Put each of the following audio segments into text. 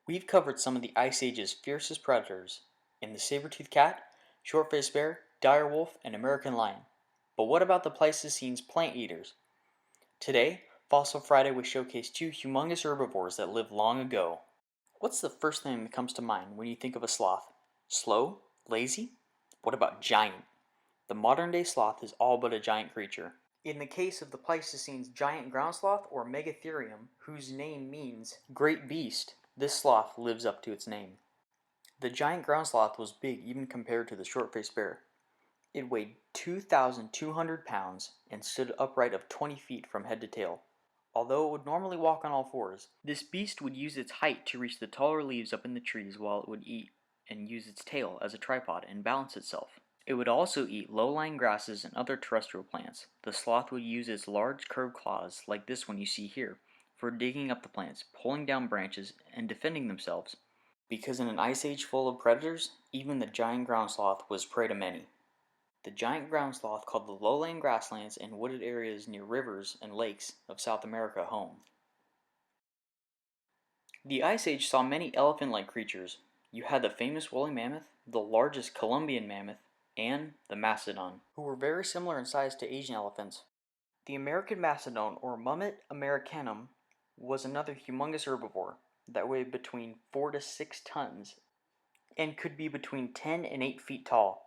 We've covered some of the Ice Age's fiercest predators in the saber-toothed cat, short-faced bear, dire wolf, and American lion. But what about the Pleistocene's plant eaters? Today, Fossil Friday will showcase two humongous herbivores that lived long ago. What's the first thing that comes to mind when you think of a sloth? Slow? Lazy? What about giant? The modern-day sloth is all but a giant creature. In the case of the Pleistocene's giant ground sloth, or Megatherium, whose name means great beast, this sloth lives up to its name. The giant ground sloth was big even compared to the short-faced bear. It weighed 2,200 pounds and stood upright of 20 feet from head to tail. Although it would normally walk on all fours, this beast would use its height to reach the taller leaves up in the trees while it would eat and use its tail as a tripod and balance itself. It would also eat low-lying grasses and other terrestrial plants. The sloth would use its large curved claws, like this one you see here, for digging up the plants, pulling down branches, and defending themselves. Because in an ice age full of predators, even the giant ground sloth was prey to many. The giant ground sloth called the lowland grasslands and wooded areas near rivers and lakes of South America home. The Ice Age saw many elephant-like creatures. You had the famous woolly mammoth, the largest Columbian mammoth, and the mastodon, who were very similar in size to Asian elephants. The American mastodon, or Mummet americanum, was another humongous herbivore that weighed between 4 to 6 tons and could be between 10 and 8 feet tall.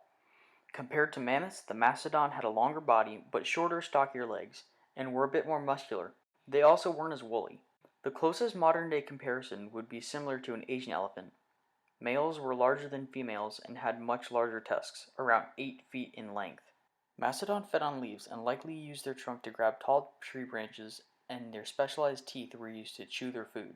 Compared to mammoths, the mastodon had a longer body but shorter, stockier legs, and were a bit more muscular. They also weren't as woolly. The closest modern-day comparison would be similar to an Asian elephant. Males were larger than females and had much larger tusks, around 8 feet in length. Mastodon fed on leaves and likely used their trunk to grab tall tree branches, and their specialized teeth were used to chew their food.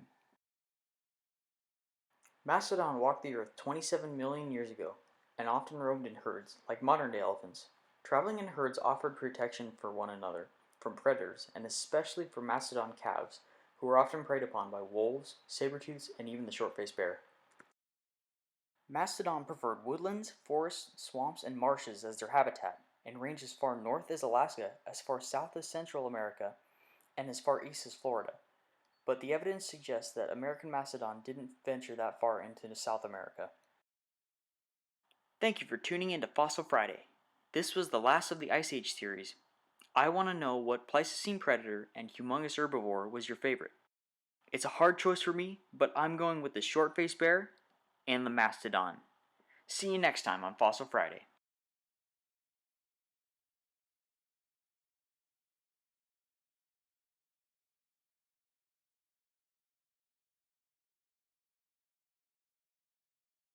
Mastodon walked the earth 27 million years ago and often roamed in herds, like modern-day elephants. Traveling in herds offered protection for one another from predators, and especially for mastodon calves, who were often preyed upon by wolves, saber-tooths, and even the short-faced bear. Mastodon preferred woodlands, forests, swamps, and marshes as their habitat, and ranged as far north as Alaska, as far south as Central America, and as far east as Florida. But the evidence suggests that American mastodon didn't venture that far into South America. Thank you for tuning in to Fossil Friday. This was the last of the Ice Age series. I want to know what Pleistocene predator and humongous herbivore was your favorite. It's a hard choice for me, but I'm going with the short-faced bear and the mastodon. See you next time on Fossil Friday.